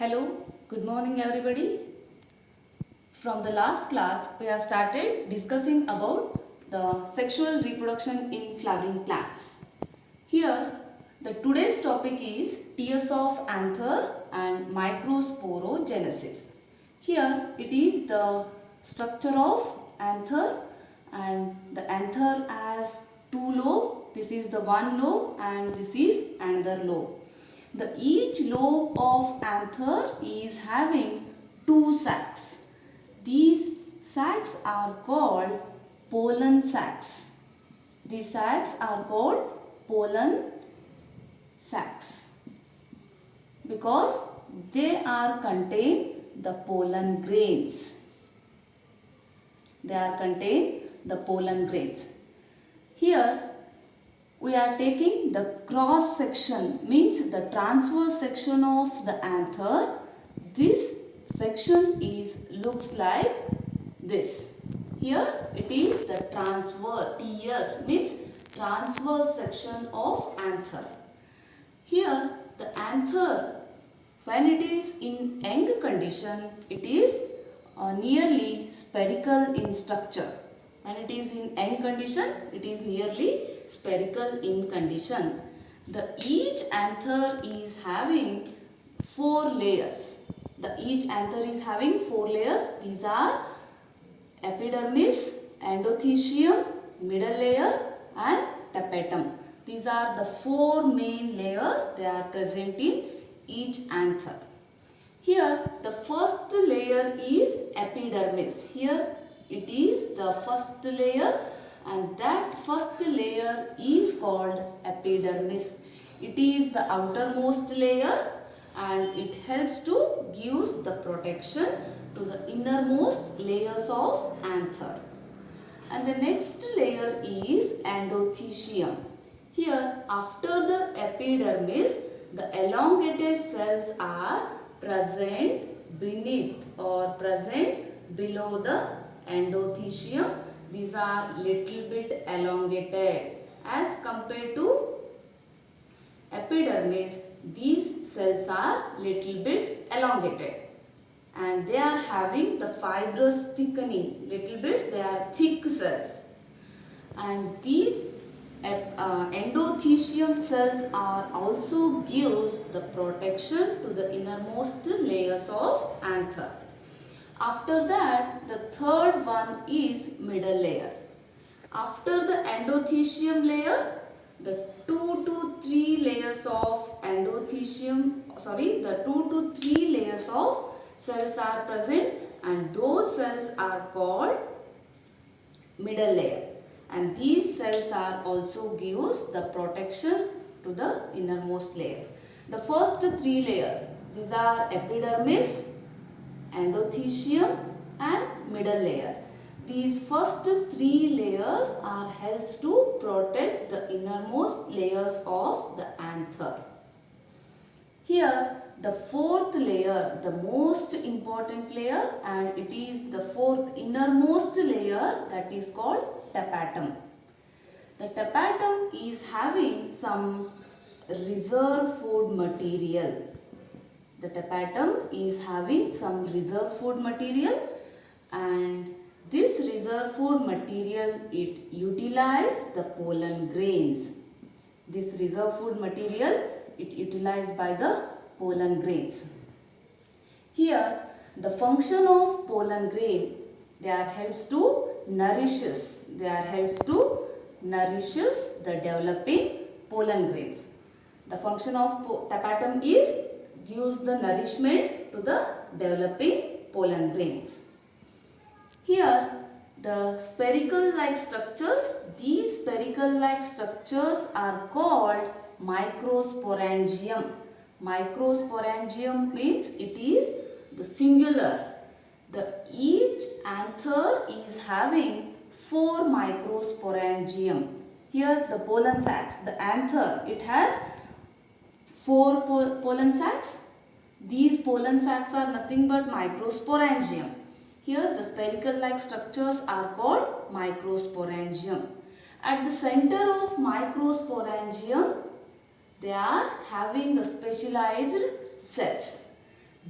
Hello, good morning everybody. From the last class, we have started discussing about the sexual reproduction in flowering plants. Here, the today's topic is tears of anther and microsporogenesis. Here, it is the structure of anther, and the anther has two lobes. This is the one lobe and this is another lobe. Each lobe of anther is having two sacs. These sacs are called pollen sacs. These sacs are called pollen sacs because they are contain the pollen grains. They are contain the pollen grains. Here we are taking the cross section, means the transverse section of the anther. This section looks like this. Here it is the transverse, TS means transverse section of anther. Here the anther, when it is in young condition, it is nearly spherical in structure. When it is in young condition, it is nearly spherical in condition. Each anther is having 4 layers. Each anther is having 4 layers. These are epidermis, endothecium, middle layer and tapetum. These are the 4 main layers. They are present in each anther. Here the first layer is epidermis. Here it is the first layer, and that first layer is called epidermis. It is the outermost layer and it helps to give the protection to the innermost layers of anther. And the next layer is endothecium. Here after the epidermis, the elongated cells are present beneath or present below the endothecium. These are little bit elongated as compared to epidermis. These cells are little bit elongated and they are having the fibrous thickening. Little bit they are thick cells, and these endothecium cells are also gives the protection to the innermost layers of anther. After that, the third one is middle layer. After the endothecium layer, the 2 to 3 layers of the 2 to 3 layers of cells are present, and those cells are called middle layer. And these cells are also gives the protection to the innermost layer. The first 3 layers, these are epidermis, endothecium and middle layer. These first 3 layers are helps to protect the innermost layers of the anther. Here the fourth layer, the most important layer, and it is the fourth innermost layer, that is called tapetum. The tapetum is having some reserve food material. The tapetum is having some reserve food material, and this reserve food material, it utilizes the pollen grains. This reserve food material, it utilized by the pollen grains. Here the function of pollen grain, they are helps to nourishes. They are helps to nourishes the developing pollen grains. The function of tapetum is gives the nourishment to the developing pollen grains. Here the spherical like structures, these spherical like structures are called microsporangium. Microsporangium means it is the singular. Each anther is having 4 microsporangium. Here the pollen sacs, the anther, it has 4 pollen sacs. These pollen sacs are nothing but microsporangium. Here the spherical like structures are called microsporangium. At the center of microsporangium, they are having a specialized cells.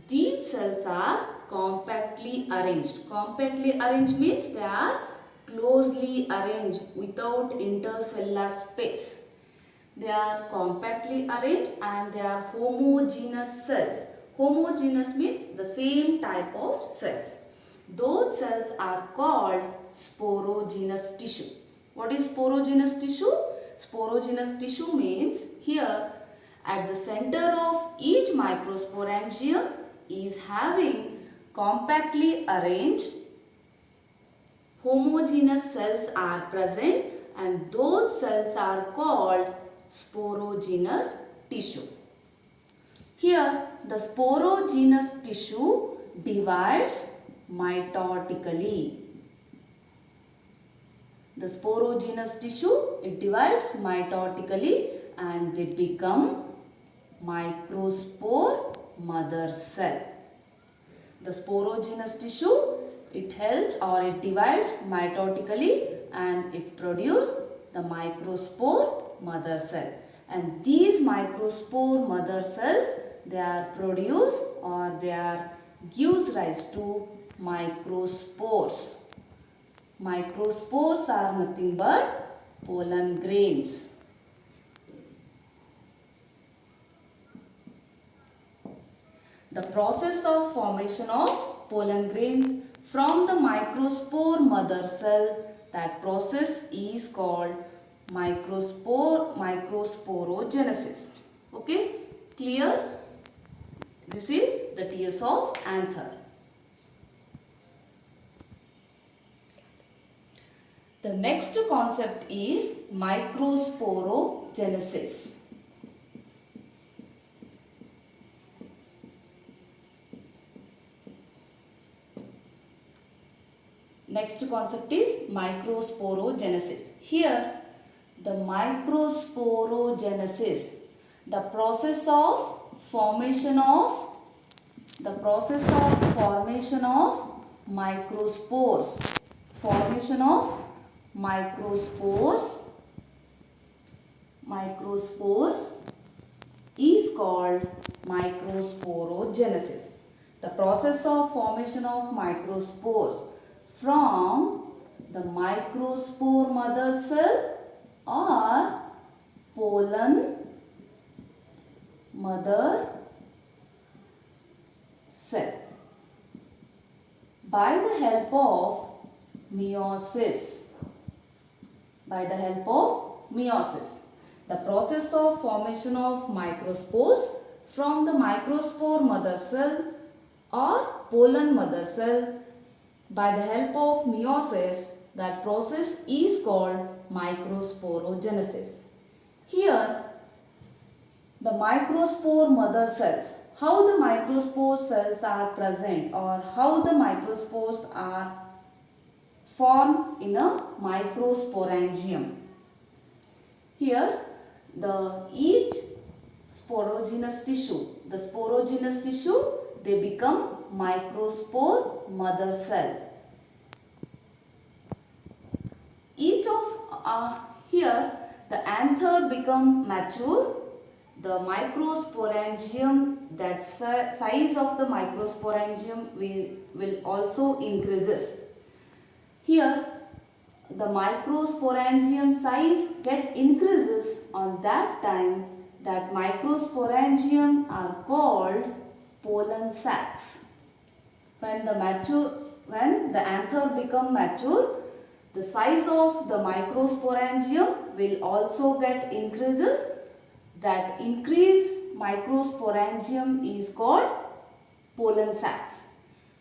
These cells are compactly arranged. Compactly arranged means they are closely arranged without intercellular space. They are compactly arranged and they are homogeneous cells. Homogeneous means the same type of cells. Those cells are called sporogenous tissue. What is sporogenous tissue? Sporogenous tissue means here at the center of each microsporangium is having compactly arranged homogeneous cells are present and those cells are called sporogenous tissue. Here the sporogenous tissue divides mitotically. The sporogenous tissue, it divides mitotically and they become microspore mother cell. The sporogenous tissue, it helps or it divides mitotically and it produces the microspore mother cell. And these microspore mother cells, they are produced or they are gives rise to microspores. Microspores are nothing but pollen grains. The process of formation of pollen grains from the microspore mother cell, that process is called microsporogenesis. Okay, clear? This is the TS of anther. The next concept is microsporogenesis. Next concept is microsporogenesis. Here the microsporogenesis, the process of formation of microspores. Formation of microspores is called microsporogenesis. The process of formation of microspores from the microspore mother cell or pollen mother cell by the help of meiosis. The process of formation of microspores from the microspore mother cell or pollen mother cell by the help of meiosis, that process is called microsporogenesis. Here the microspore mother cells, how the microspore cells are present or how the microspores are formed in a microsporangium. Here each sporogenous tissue, they become microspore mother cell. Each of here the anther become mature, the microsporangium, that size of the microsporangium will also increases. Here the microsporangium size get increases, on that time that microsporangium are called pollen sacs. When the anther become mature, the size of the microsporangium will also get increases. That increased microsporangium is called pollen sacs.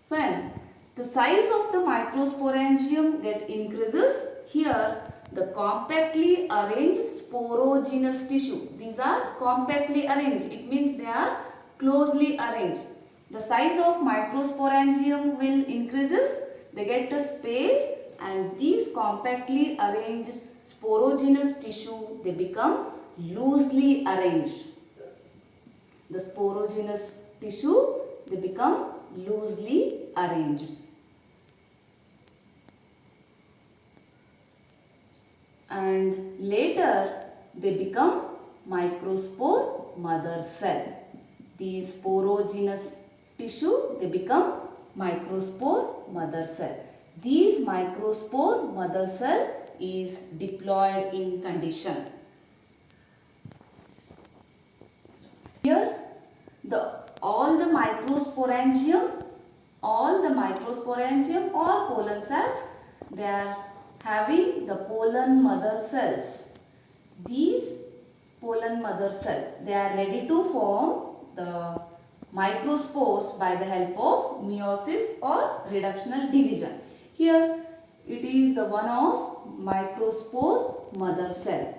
When the size of the microsporangium get increases, here the compactly arranged sporogenous tissue, these are compactly arranged, it means they are closely arranged. The size of microsporangium will increases, they get the space, and these compactly arranged sporogenous tissue, they become loosely arranged. The sporogenous tissue, they become loosely arranged. And later they become microspore mother cell. These sporogenous tissue, they become microspore mother cell. These microspore mother cell is diploid in condition. Here all the microsporangium or pollen cells, they are having the pollen mother cells. These pollen mother cells, they are ready to form the microspores by the help of meiosis or reductional division. Here it is the one of microspore mother cell.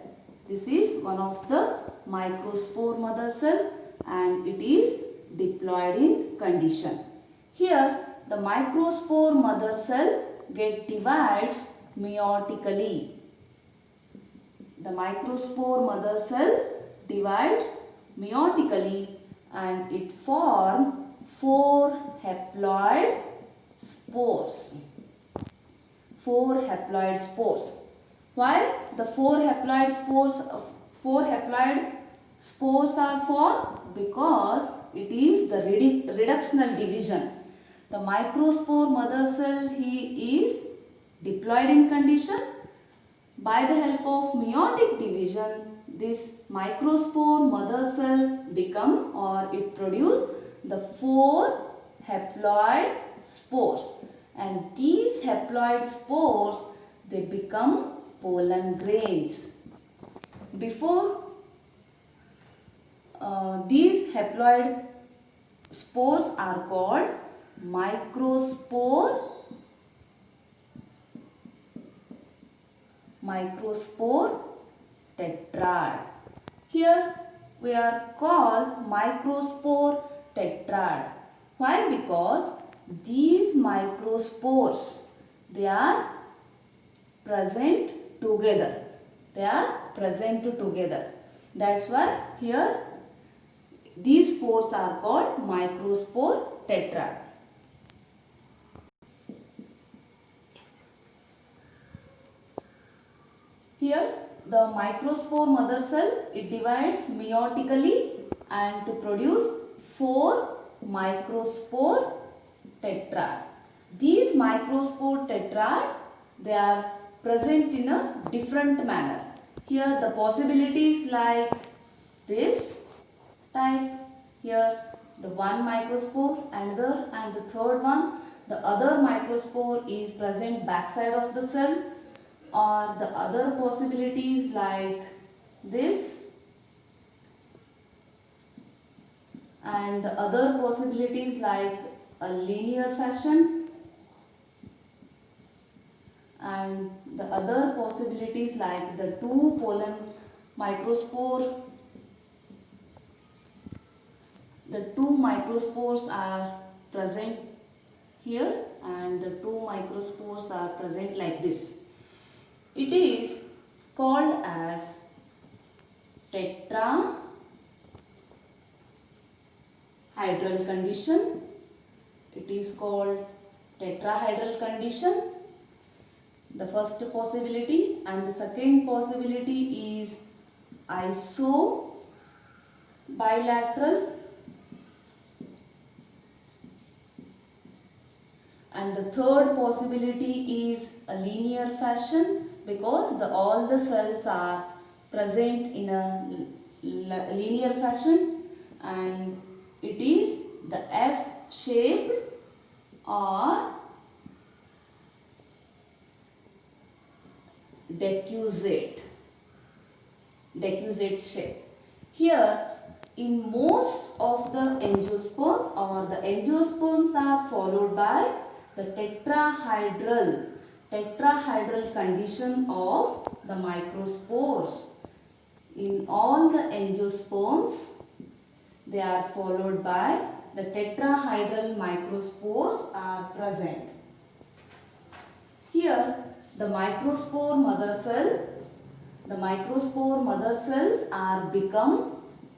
This is one of the microspore mother cell and it is diploid in condition. Here the microspore mother cell divides meiotically. The microspore mother cell divides meiotically and it forms 4 haploid spores. 4 haploid spores. Why the 4 haploid spores are formed? Because it is the reductional division. The microspore mother cell is diploid in condition. By the help of meiotic division, this microspore mother cell become or it produce the 4 haploid spores, and these haploid spores, they become pollen grains. Before these haploid spores are called microspore tetrad. Here we are called microspore tetrad. Why? Because these microspores, they are present together. That's why here these spores are called microspore tetrad. Here the microspore mother cell, it divides meiotically and to produce 4 microspore tetrad. These microspore tetrad, they are present in a different manner. Here the possibilities like this type. Here the one microspore, another, and the third one. The other microspore is present backside of the cell. Or the other possibilities like this, and the other possibilities like a linear fashion, and the other possibilities like the 2 pollen microspore. The 2 microspores are present here and the 2 microspores are present like this. It is called as tetrahedral condition. It is called tetrahedral condition. The first possibility, and the second possibility is isobilateral, and the third possibility is a linear fashion, because all the cells are present in a linear fashion, and it is the F-shaped or decussate shape. Here in most of the angiosperms, or the angiosperms are followed by the tetrahedral condition of the microspores. In all the angiosperms, they are followed by the tetrahedral microspores are present. Here the microspore mother cells are become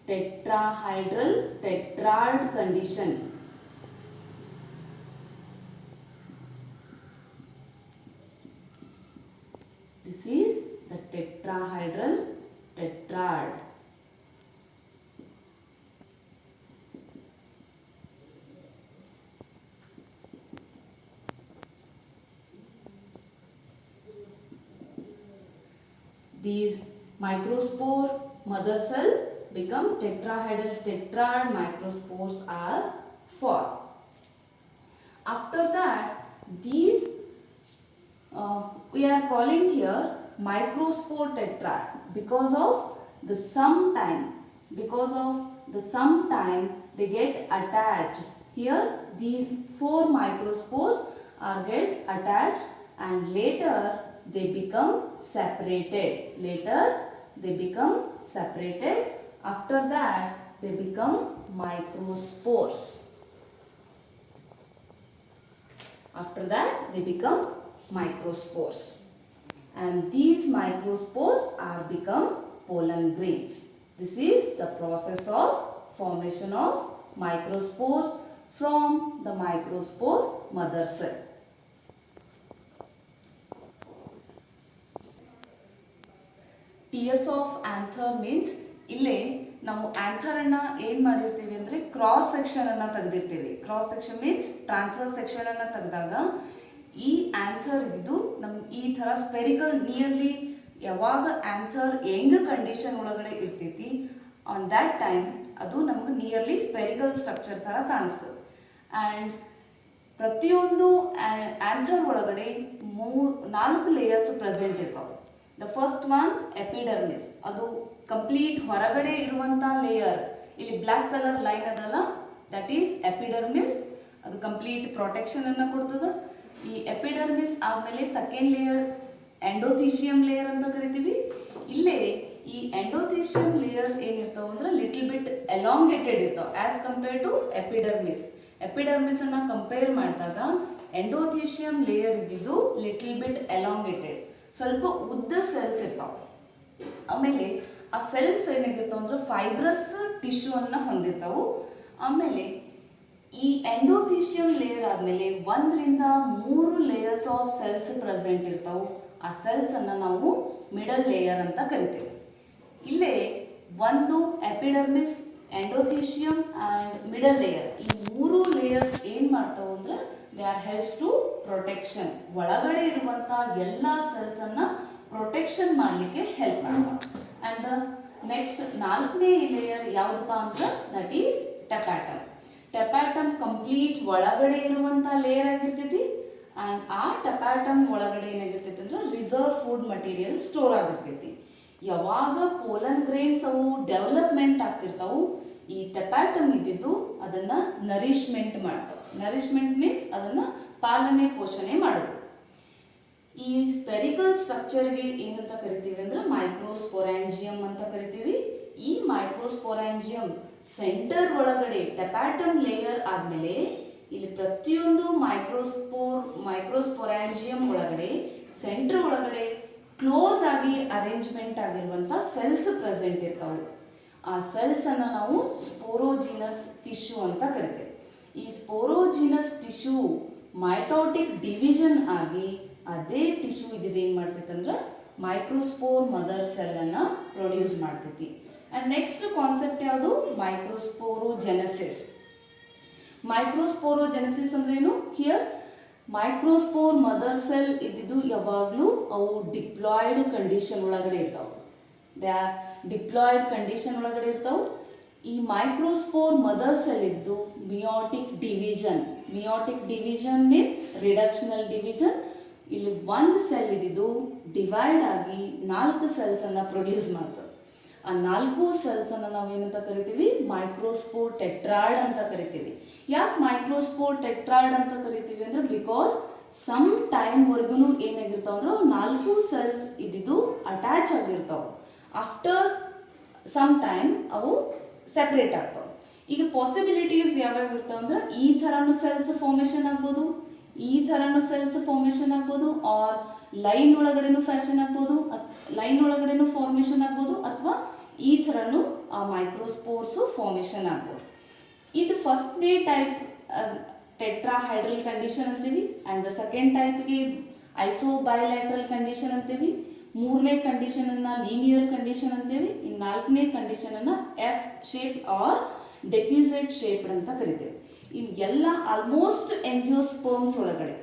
tetrad condition. This is the tetrad. these microspore mother cell become tetrahedral tetrad microspores are formed. After that, these we are calling here microspore tetrad because of the sometime they get attached. Here these 4 microspores are get attached and later they become separated. After that they become microspores. And these microspores are become pollen grains. This is the process of formation of microspores from the microspore mother cell. Tears of anther means ಇಲ್ಲಿ ನಾವು anther ಅನ್ನ ಏನು ಮಾಡಿರ್ತೀವಿ ಅಂದರೆ cross section ಅನ್ನ ತೆಗೆದಿರ್ತೀವಿ. Cross section means transfer section ಅನ್ನ ತೆಗೆದಾಗ ಈ ಆಂಥರ್ ಇದ್ದು ನಮ್ಗೆ ಈ ಥರ ಸ್ಪೆರಿಕಲ್ ನಿಯರ್ಲಿ ಯಾವಾಗ ಆಂಥರ್ ಯಂಗ್ ಕಂಡೀಷನ್ ಒಳಗಡೆ ಇರ್ತೈತಿ ಆನ್ ದ್ಯಾಟ್ ಟೈಮ್ ಅದು ನಮ್ಗೆ ನಿಯರ್ಲಿ ಸ್ಪೆರಿಕಲ್ ಸ್ಟ್ರಕ್ಚರ್ ಥರ ಕಾಣಿಸ್ತದೆ. ಆ್ಯಂಡ್ ಪ್ರತಿಯೊಂದು ಆಂಥರ್ ಒಳಗಡೆ 4 ಲೇಯರ್ಸ್ ಪ್ರೆಸೆಂಟ್ ಇರ್ತಾವೆ. ದ ಫಸ್ಟ್ ಒನ್ ಎಪಿಡರ್ಮಿಸ್, ಅದು ಕಂಪ್ಲೀಟ್ ಹೊರಗಡೆ ಇರುವಂಥ ಲೇಯರ್. ಇಲ್ಲಿ ಬ್ಲ್ಯಾಕ್ ಕಲರ್ ಲೈನ್ ಅದಲ್ಲ, ದಟ್ ಈಸ್ ಎಪಿಡರ್ಮಿಸ್. ಅದು ಕಂಪ್ಲೀಟ್ ಪ್ರೊಟೆಕ್ಷನ್ ಅನ್ನು ಕೊಡ್ತದೆ. ಈ ಎಪಿಡರ್ಮಿಸ್ ಆದಮೇಲೆ ಸೆಕೆಂಡ್ ಲೇಯರ್ ಎಂಡೋಥೀಶಿಯಂ ಲೇಯರ್ ಅಂತ ಕರಿತೀವಿ. ಇಲ್ಲೇ ಈ ಎಂಡೋಥೀಶಿಯಂ ಲೇಯರ್ ಏನಿರ್ತಾವೆ ಅಂದ್ರೆ ಲಿಟಲ್ ಬಿಟ್ ಎಲಾಂಗೇಟೆಡ್ ಇರ್ತಾವೆ as compare to epidermis. Epidermis ಅನ್ನ ಕಂಪೇರ್ ಮಾಡಿದಾಗ ಎಂಡೋಥೀಶಿಯಂ ಲೇಯರ್ ಇದ್ದಿದ್ದು ಲಿಟಲ್ ಬಿಟ್ ಎಲಾಂಗೇಟೆಡ್, ಸ್ವಲ್ಪ ಉದ್ದ ಸೆಲ್ಸ್ ಇರ್ತಾವೆ. ಆಮೇಲೆ ಆ ಸೆಲ್ಸ್ ಏನಾಗಿರ್ತಾವೆ ಅಂದ್ರೆ ಫೈಬ್ರಸ್ ಟಿಶ್ಯೂ ಅನ್ನ ಹೊಂದಿರ್ತಾವೆ. ಆಮೇಲೆ ಈ ಎಂಡೋಥೀಶಿಯಂ ಲೇಯರ್ ಆದಮೇಲೆ 1 ರಿಂದ 3 ಲೇಯರ್ಸ್ ಆಫ್ ಸೆಲ್ಸ್ ಪ್ರೆಸೆಂಟ್ ಇರ್ತಾವೆ. ಆ ಸೆಲ್ಸ್ ಅನ್ನ ನಾವು ಮಿಡಲ್ ಲೇಯರ್ ಅಂತ ಕರಿತೇವೆ. ಇಲ್ಲೇ ಒಂದು epidermis, endothecium and middle layer, ಈ 3 ಲೇಯರ್ಸ್ ಏನು ಮಾಡ್ತಾವೆ ಅಂದ್ರೆ they are helps to protection. ಒಳಗಡೆ ಇರುವಂಥ ಎಲ್ಲ ಸೆಲ್ಸನ್ನು ಪ್ರೊಟೆಕ್ಷನ್ ಮಾಡಲಿಕ್ಕೆ ಹೆಲ್ಪ್ ಮಾಡ್ತಾವೆ. ಆ್ಯಂಡ್ ದ ನೆಕ್ಸ್ಟ್ 4ನೇ ಲೇಯರ್ ಯಾವುದಪ್ಪ ಅಂದ್ರೆ that is tapetum. Tapetum complete ಒಳಗಡೆ ಇರುವಂಥ ಲೇಯರ್ ಆಗಿರ್ತೈತಿ. ಆ್ಯಂಡ್ ಆ ಟೆಪಾಟಮ್ ಒಳಗಡೆ ಏನಾಗಿರ್ತೈತಿ ಅಂದ್ರೆ ರಿಸರ್ವ್ ಫುಡ್ ಮಟೀರಿಯಲ್ ಸ್ಟೋರ್ ಆಗಿರ್ತೈತಿ. ಯಾವಾಗ ಪೋಲನ್ ಗ್ರೇನ್ಸ್ ಅವು ಡೆವಲಪ್ಮೆಂಟ್ ಆಗ್ತಿರ್ತಾವು, ಈ ಟೆಪಾಟಮ್ ಇದ್ದಿದ್ದು ಅದನ್ನು ನರಿಶ್ಮೆಂಟ್ ಮಾಡ್ತಾವೆ. ನರಿಶ್ಮೆಂಟ್ ಮೀನ್ಸ್ ಅದನ್ನು ಪಾಲನೆ ಪೋಷಣೆ ಮಾಡೋದು. ಈ ಸ್ಪೆರಿಕಲ್ ಸ್ಟ್ರಕ್ಚರ್ಗೆ ಏನಂತ ಕರಿತೀವಿ ಅಂದ್ರೆ ಮೈಕ್ರೋಸ್ಪೊರಾಂಜಿಯಂ ಅಂತ ಕರಿತೀವಿ. ಈ ಮೈಕ್ರೋಸ್ಪೊರಾಂಜಿಯಂ ಸೆಂಟರ್ ಒಳಗಡೆ ಟೆಪಾಟಮ್ ಲೇಯರ್ ಆದಮೇಲೆ ಇಲ್ಲಿ ಪ್ರತಿಯೊಂದು ಮೈಕ್ರೋಸ್ಪೊರಾಂಜಿಯಂ ಒಳಗಡೆ ಸೆಂಟರ್ ಒಳಗಡೆ ಕ್ಲೋಸ್ ಆಗಿ ಅರೇಂಜ್ಮೆಂಟ್ ಆಗಿರುವಂಥ ಸೆಲ್ಸ್ ಪ್ರೆಸೆಂಟ್ ಇರ್ತಾವೆ. ಆ ಸೆಲ್ಸ್ ಅನ್ನು ನಾವು ಸ್ಪೋರೋಜಿನಸ್ ಟಿಶ್ಯೂ ಅಂತ ಕರಿತೇವೆ. ಈ ಸ್ಪೋರೋಜಿನಸ್ ಟಿಶ್ಯೂ ಮೈಟೋಟಿಕ್ ಡಿವಿಷನ್ ಆಗಿ ಅದೇ ಟಿಶ್ಯೂ ಇದ್ದಿದ್ದು ಏನು ಮಾಡ್ತೈತೆ ಅಂದ್ರೆ ಮೈಕ್ರೋಸ್ಪೋರ್ ಮದರ್ ಸೆಲ್ ಅನ್ನು ಪ್ರೊಡ್ಯೂಸ್ ಮಾಡ್ತೈತಿ. ಆ್ಯಂಡ್ ನೆಕ್ಸ್ಟ್ ಕಾನ್ಸೆಪ್ಟ್ ಯಾವುದು? ಮೈಕ್ರೋಸ್ಪೋರೋಜೆನೆಸಿಸ್. ಮೈಕ್ರೋಸ್ಪೋರೋಜೆನೆಸಿಸ್ ಅಂದ್ರೆ ಏನು? ಹಿಯರ್ ಮೈಕ್ರೋಸ್ಪೋರ್ ಮದರ್ ಸೆಲ್ ಇದ್ದಿದ್ದು ಯಾವಾಗಲೂ ಅವು ಡಿಪ್ಲಾಯ್ಡ್ ಕಂಡೀಷನ್ ಒಳಗಡೆ ಇರ್ತಾವೆ. ದೇ ಆರ್ ಡಿಪ್ಲಾಯ್ಡ್ ಕಂಡೀಷನ್ ಒಳಗಡೆ ಇರ್ತಾವೆ. ಈ ಮೈಕ್ರೋಸ್ಪೋರ್ ಮದರ್ ಸೆಲ್ ಇದ್ದು meiotic division means reductional division. ಇಲ್ಲಿ ಒಂದು ಸೆಲ್ ಇದ್ದಿದ್ದು ಡಿವೈಡ್ ಆಗಿ 4 ಸೆಲ್ಸ್ ಅನ್ನ ಪ್ರೊಡ್ಯೂಸ್ ಮಾಡ್ತದೆ. ಆ 4 ಸೆಲ್ಸ್ ಅನ್ನು ನಾವು ಏನಂತ ಕರಿತೀವಿ? ಮೈಕ್ರೋಸ್ಪೋರ್ ಟೆಟ್ರಾಯ್ಡ್ ಅಂತ ಕರಿತೀವಿ. ಯಾಕೆ ಮೈಕ್ರೋಸ್ಪೋರ್ ಟೆಟ್ರಾಯ್ಡ್ ಅಂತ ಕರಿತೀವಿ ಅಂದ್ರೆ ಬಿಕಾಸ್ ಸಮ್ ಟೈಮ್ವರೆಗೂ ಏನಾಗಿರ್ತಾವ ಅಂದ್ರೆ 4 ಸೆಲ್ಸ್ ಇದ್ದಿದ್ದು ಅಟ್ಯಾಚ್ ಆಗಿರ್ತಾವೆ. ಆಫ್ಟರ್ ಸಮ್ ಟೈಮ್ ಅವು ಸೆಪ್ರೇಟ್ ಆಗ್ತಾವೆ. ಈಗ ಪಾಸಿಬಿಲಿಟೀಸ್ ಯಾವ್ಯಾವ ಇರ್ತಾವೆ ಅಂದ್ರೆ ಈ ಥರನೂ ಸೆಲ್ಸ್ ಫಾರ್ಮೇಷನ್ ಆಗ್ಬೋದು, ಈ ಥರನೂ ಸೆಲ್ಸ್ ಫಾರ್ಮೇಷನ್ ಆಗ್ಬೋದು, ಆರ್ ಲೈನ್ ಒಳಗಡೆನೂ ಫಾರ್ಮೇಷನ್ ಆಗ್ಬೋದು, ಅಥವಾ ಈ ಥರನೂ ಆ ಮೈಕ್ರೋಸ್ಪೋರ್ಸು ಫಾರ್ಮೇಷನ್ ಆಗ್ಬೋದು. ಇದು ಫಸ್ಟ್ನೇ ಟೈಪ್ ಟೆಟ್ರಾಹೈಡ್ರಲ್ ಕಂಡೀಷನ್ ಅಂತೀವಿ. And the second ಟೈಪ್ಗೆ isobilateral condition ಅಂತೀವಿ. 3ನೇ ಕಂಡೀಷನನ್ನು ಲೀನಿಯರ್ ಕಂಡೀಷನ್ ಅಂತೀವಿ. ಇನ್ನು 4ನೇ ಕಂಡೀಷನನ್ನು ಎಫ್ ಶೇಪ್ ಆರ್ ಡೆಕ್ಯೂಸೆಡ್ ಶೇಪ್ಡ್ ಅಂತ ಕರಿತೇವೆ. ಇವು ಎಲ್ಲ ಆಲ್ಮೋಸ್ಟ್ ಎಂಜಿಯೋಸ್ಪರ್ಮ್ಸ್ ಒಳಗಡೆ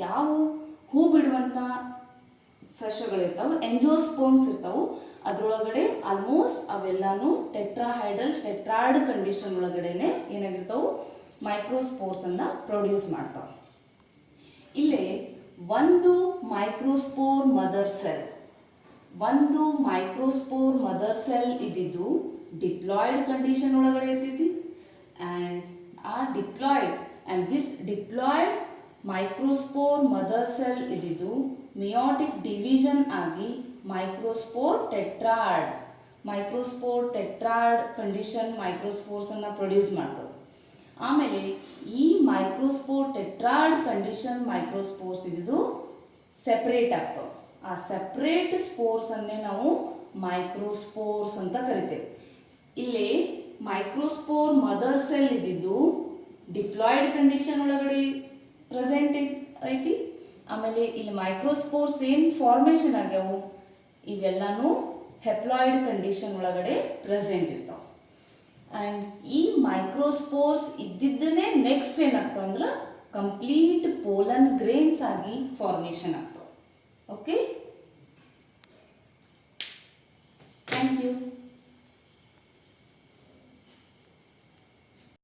ಯಾವ ಹೂ ಬಿಡುವಂಥ ಸಸ್ಯಗಳಿರ್ತಾವೆ, ಎಂಜಿಯೋಸ್ಪರ್ಮ್ಸ್ ಇರ್ತಾವೆ. ಅದರೊಳಗಡೆ ಆಲ್ಮೋಸ್ಟ್ ಅವೆಲ್ಲಾನು ಟೆಟ್ರಾಹೈಡ್ರಲ್ ಟೆಟ್ರಾಯ್ಡ್ ಕಂಡೀಷನ್ ಒಳಗಡೆನೆ ಏನಾಗಿರ್ತಾವೆ, ಮೈಕ್ರೋಸ್ಪೋರ್ಸ್ ಅನ್ನ ಪ್ರೊಡ್ಯೂಸ್ ಮಾಡ್ತಾವೆ. ಇಲ್ಲೇ ಒಂದು ಮೈಕ್ರೋಸ್ಪೋರ್ ಮದರ್ ಸೆಲ್, ಒಂದು ಮೈಕ್ರೋಸ್ಪೋರ್ ಮದರ್ ಸೆಲ್ ಇದ್ದಿದ್ದು ಡಿಪ್ಲಾಯ್ಡ್ ಕಂಡೀಷನ್ ಒಳಗಡೆ ಇರ್ತೈತಿ. ಆ್ಯಂಡ್ ಆ diploid and this diploid microspore mother cell ಇದ್ದಿದ್ದು ಮಿಯೋಟಿಕ್ ಡಿವಿಷನ್ ಆಗಿ ಮೈಕ್ರೋಸ್ಪೋರ್ ಟೆಟ್ರಾಯ್ಡ್ ಕಂಡೀಷನ್ ಮೈಕ್ರೋಸ್ಪೋರ್ಸ್ ಅನ್ನ ಪ್ರೊಡ್ಯೂಸ್ ಮಾಡ್ತದೆ. ಆಮೇಲೆ ಈ ಮೈಕ್ರೋಸ್ಪೋರ್ ಟೆಟ್ರಾಯ್ಡ್ ಕಂಡೀಷನ್ ಮೈಕ್ರೋಸ್ಪೋರ್ಸ್ ಇದ್ದು ಸೆಪರೇಟ್ ಆಗ್ತವೆ. ಆ ಸೆಪರೇಟ್ ಸ್ಪೋರ್ಸ್ ಅನ್ನೇ ನಾವು ಮೈಕ್ರೋಸ್ಪೋರ್ಸ್ ಅಂತ ಕರಿತೇವೆ. ಇಲ್ಲಿ ಮೈಕ್ರೋಸ್ಪೋರ್ ಮದರ್ ಸೆಲ್ ಇದ್ದಿದ್ದು ಡಿಪ್ಲಾಯ್ಡ್ ಕಂಡೀಷನ್ ಒಳಗಡೆ ಪ್ರೆಸೆಂಟ್ ಐತಿ. ಆಮೇಲೆ ಇಲ್ಲಿ ಮೈಕ್ರೋಸ್ಪೋರ್ಸ್ ಏನು ಫಾರ್ಮೇಷನ್ ಆಗ್ಯಾವು, ಇವೆಲ್ಲಾನು ಹೆಪ್ಲಾಯ್ಡ್ ಕಂಡೀಷನ್ ಒಳಗಡೆ ಪ್ರೆಸೆಂಟ್ ಇರ್ತಾವೆ. ಆ್ಯಂಡ್ ಈ ಮೈಕ್ರೋಸ್ಪೋರ್ಸ್ ಇದ್ದಿದ್ದನ್ನೇ ನೆಕ್ಸ್ಟ್ ಏನಾಗ್ತಾವೆ ಅಂದ್ರೆ ಕಂಪ್ಲೀಟ್ ಪೋಲನ್ ಗ್ರೇನ್ಸ್ ಆಗಿ ಫಾರ್ಮೇಷನ್ ಆಗ್ತಾವೆ. ಓಕೆ.